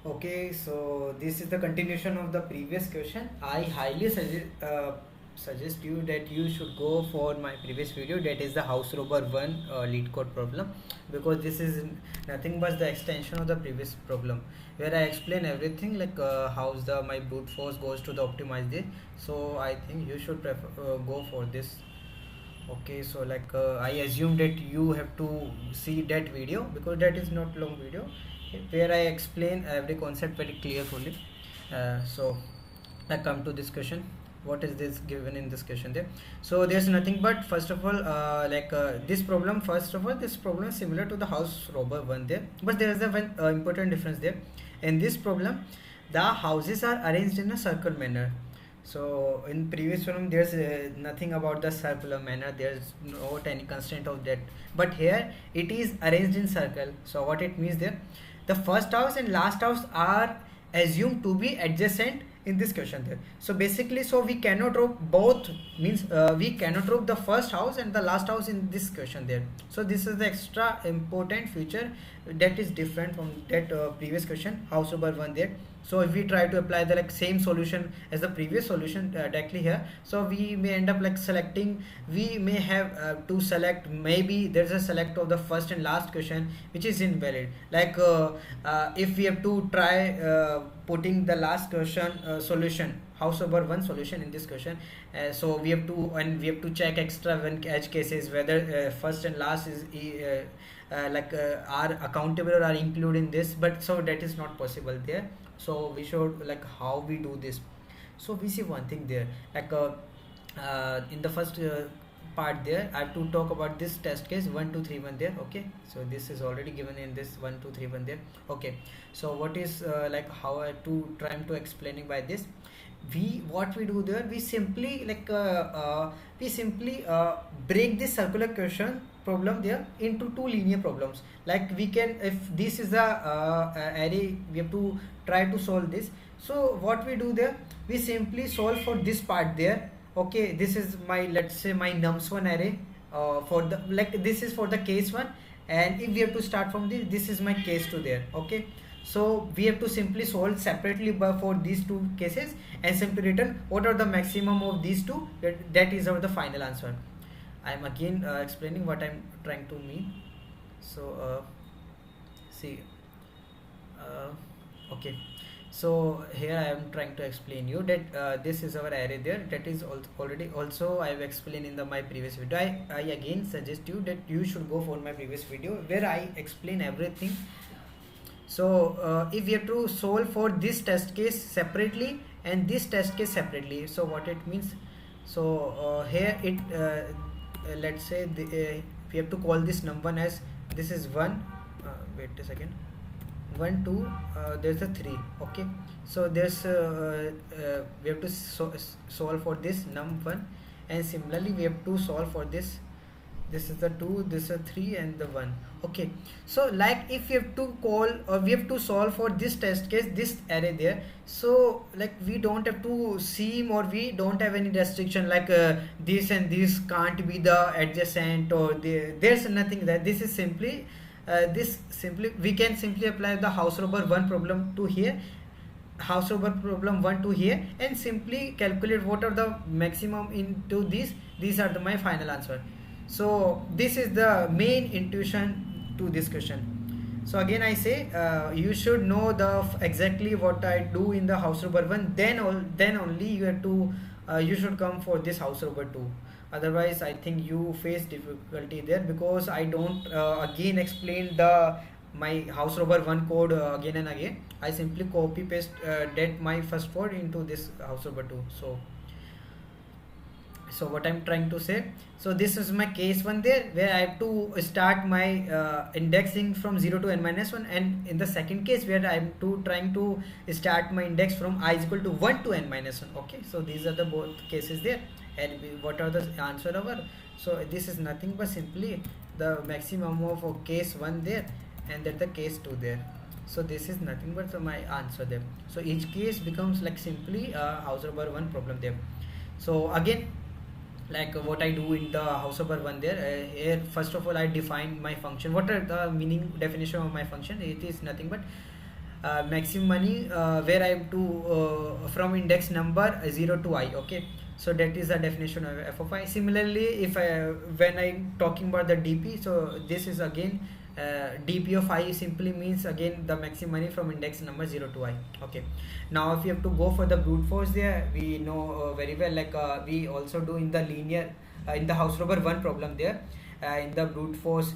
Okay, so this is the continuation of the previous question. I highly suggest you that you should go for my previous video, that is the house robber 1 lead code problem, because this is nothing but the extension of the previous problem where I explain everything like how's the my brute force goes to the optimize this. So I think you should go for this. Okay, so like I assume that you have to see that video because that is not long video where I explain every concept very clearly. So I come to this question. What is this given in this question there? So there's nothing but first of all this problem. First of all, this problem is similar to the house robber one there, but there is a one important difference there. In this problem, the houses are arranged in a circle manner. So in previous one there's nothing about the circular manner, there's not any constraint of that, but here it is arranged in circle. So what it means there, the first house and last house are assumed to be adjacent in this question there. So basically, so we cannot drop both, means we cannot drop the first house and the last house in this question there. So this is the extra important feature that is different from that previous question house over one there. So if we try to apply the like same solution as the previous solution directly here, so we may end up like selecting, we may have to select, maybe there's a select of the first and last question which is invalid, like if we have to try putting the last question solution house over one solution in this question, so we have to, and we have to check extra one edge cases whether first and last is are accountable or are included in this, but so that is not possible there. So we should like how we do this. So we see one thing there, like in the first part there I have to talk about this test case 1 2 3 1 there. Okay, so this is already given in this 1 2 3 1 there. Okay, so what is like how I to trying to explaining by this, we what we do there, we simply break this circular question problem there into two linear problems. Like we can, if this is the array, we have to try to solve this. So what we do there, we simply solve for this part there. Okay, this is my, let's say my nums1 array for the, like this is for the case 1, and if we have to start from this is my case 2 there. Okay, so we have to simply solve separately for these two cases and simply return what are the maximum of these two, that is our the final answer. I'm again explaining what I'm trying to mean. So see okay, so here I am trying to explain you that this is our array there, that is already also I have explained in the my previous video. I again suggest you that you should go for my previous video where I explain everything. So if we have to solve for this test case separately and this test case separately, so what it means, so here it let's say we have to call this num1 as, this is 1, wait a second, 1 2 there's a 3. Okay, so there's we have to solve for this num1, and similarly we have to solve for this is the 2, this is a 3 and the 1. Okay, so like if we have to call or we have to solve for this test case, this array there, so like we don't have to seem, or we don't have any restriction like this and this can't be the adjacent, or there's nothing that this is simply this simply we can simply apply the house robber 1 problem to here, house robber problem 1 to here, and simply calculate what are the maximum into these are my final answer. So this is the main intuition to this question. So again I say you should know the exactly what I do in the house robber 1, then only you have to you should come for this house robber 2. Otherwise I think you face difficulty there, because I don't again explain the my house robber 1 code again and again. I simply copy paste that my first code into this house robber 2. So what I'm trying to say, so this is my case 1 there where I have to start my indexing from 0 to n-1, and in the second case where I'm trying to start my index from I is equal to 1 to n-1. Okay, so these are the both cases there, and what are the answer over. So this is nothing but simply the maximum of case 1 there, and then the case 2 there. So this is nothing but my answer there. So each case becomes like simply house robber 1 problem there. So again, like what I do in the house robber 1 there, here first of all I define my function. What are the meaning definition of my function? It is nothing but maximum money where I have to from index number 0 to I. Okay, so that is the definition of f of I. Similarly, if I when I'm talking about the dp, so this is again dp of I simply means again the maximum money from index number 0 to I. Okay, now if you have to go for the brute force there, we know very well, like we also do in the linear in the house robber 1 problem there, in the brute force,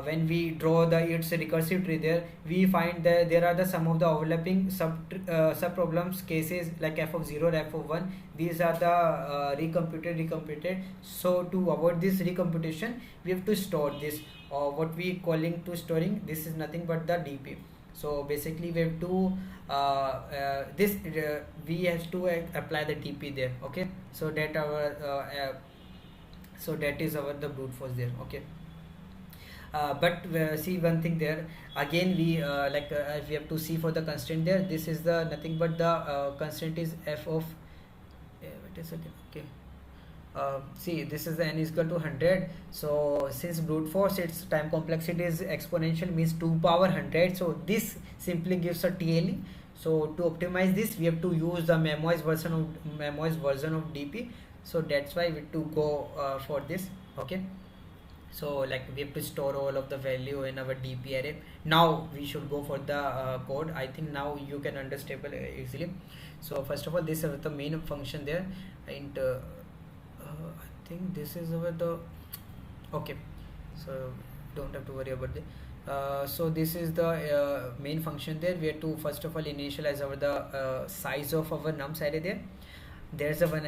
when we draw the its recursive tree there, we find that there are the some of the overlapping sub problems cases like f of 0 or f of 1. These are the recomputed. So to avoid this recomputation, we have to store this, or what we calling to storing, this is nothing but the dp. So basically we have to we have to apply the dp there. Okay, so that our so that is our the brute force there. Okay, but see one thing there again, we we have to see for the constraint there, this is the nothing but the constraint is f of wait a second. Okay, see, this is the n is equal to 100. So since brute force, its time complexity is exponential, means 2 power 100, so this simply gives a TLE. So to optimize this, we have to use the memoized version of dp. So that's why we have to go for this. Okay, so like we have to store all of the value in our dp array. Now we should go for the code. I think now you can understand easily. So first of all, this is the main function there, and I think this is our the okay, so don't have to worry about it. So this is the main function there. We have to first of all initialize our the size of our nums array there. There's a one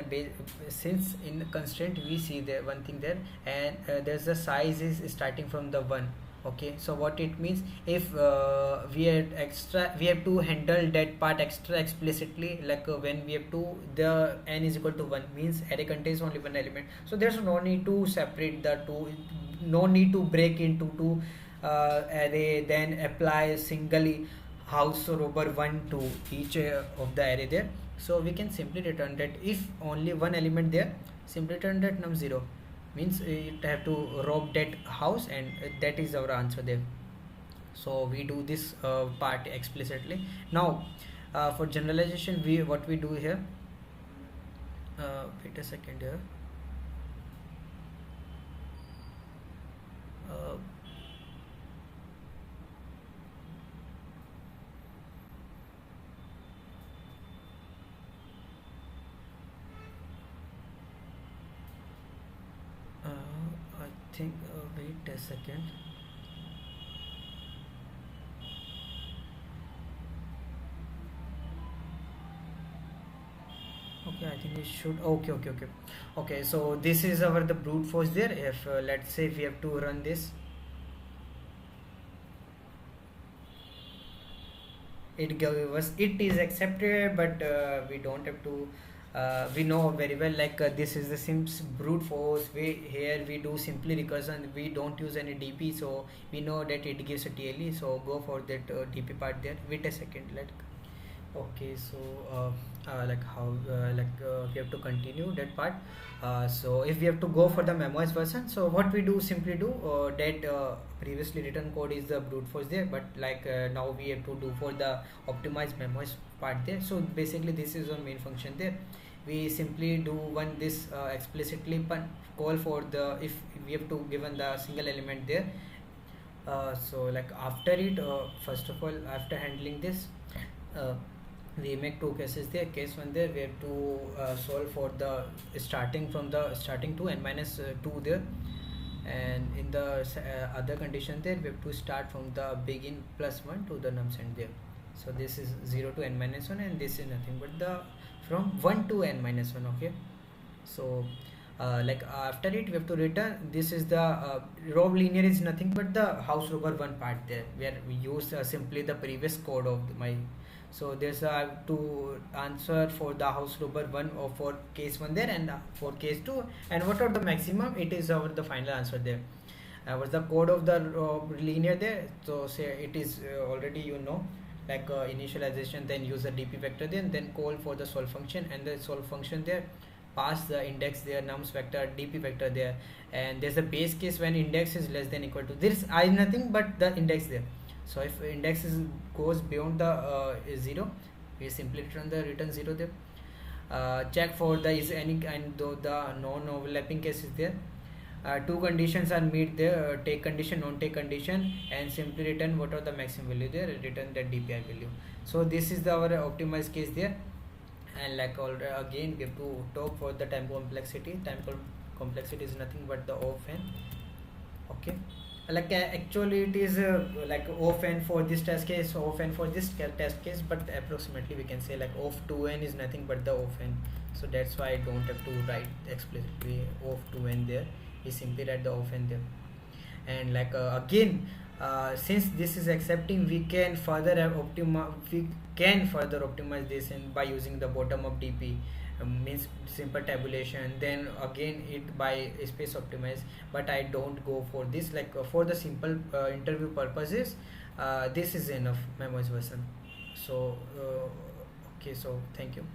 since in constraint we see there one thing there, and there's the size is starting from the 1. Okay, so what it means, if we have to handle that part extra explicitly, like when we have to the n is equal to 1 means array contains only one element, so there's no need to separate the two, no need to break into two array, then apply singly house robber 1 to each of the array there. So we can simply return that if only one element there, simply return that num 0, means it have to rob that house, and that is our answer there. So we do this part explicitly. Now for generalization, what we do here, wait a second here, I think wait a second. Okay, I think we should okay, so this is our the brute force there. If let's say we have to run this, it gives us, it is accepted, but we don't have to we know very well, like this is the sims brute force. Here we do simply recursion, we don't use any dp, so we know that it gives a TLE. So go for that dp part there. Wait a second, okay, so like how we have to continue that part. So if we have to go for the memoized version, so what we do, simply do that previously written code is the brute force there, but like now we have to do for the optimized memoized part there. So basically this is our main function there. We simply do one this explicitly call for the, if we have to given the single element there. So like after it, first of all, after handling this, we make two cases there. Case 1 there, we have to solve for the starting from the starting to n minus 2 there, and in the other condition there, we have to start from the begin plus 1 to the nums end there. So this is 0 to n minus 1, and this is nothing but the from 1 to n minus 1. Okay, so like after it, we have to return, this is the rob linear is nothing but the house robber 1 part there, where we use simply the previous code of my. So there's to answer for the house robber 1 or for case 1 there, and for case 2, and what are the maximum, it is our the final answer there. What's the code of the linear there? So say it is already like initialization, then use the dp vector, then call for the solve function, and the solve function there pass the index there, nums vector, dp vector there, and there's a base case when index is less than equal to this, I nothing but the index there. So if index is goes beyond the 0, we simply return 0 there. Check for the is any kind of the non-overlapping case is there. Two conditions are met there, take condition, non-take condition, and simply return what are the maximum value there, return that DPI value. So this is our optimized case there. And like again we have to talk for the time complexity. Complexity is nothing but the of n. Okay, like actually it is like of n for this test case, of n for this test case, but approximately we can say like of 2n is nothing but the of n. So that's why I don't have to write explicitly of 2n there, we simply write the of n there. And like again since this is accepting, we can further optimize this and by using the bottom up DP, means simple tabulation, then again it by space optimize, but I don't go for this. Like for the simple interview purposes, this is enough memoirs version. So okay, so thank you.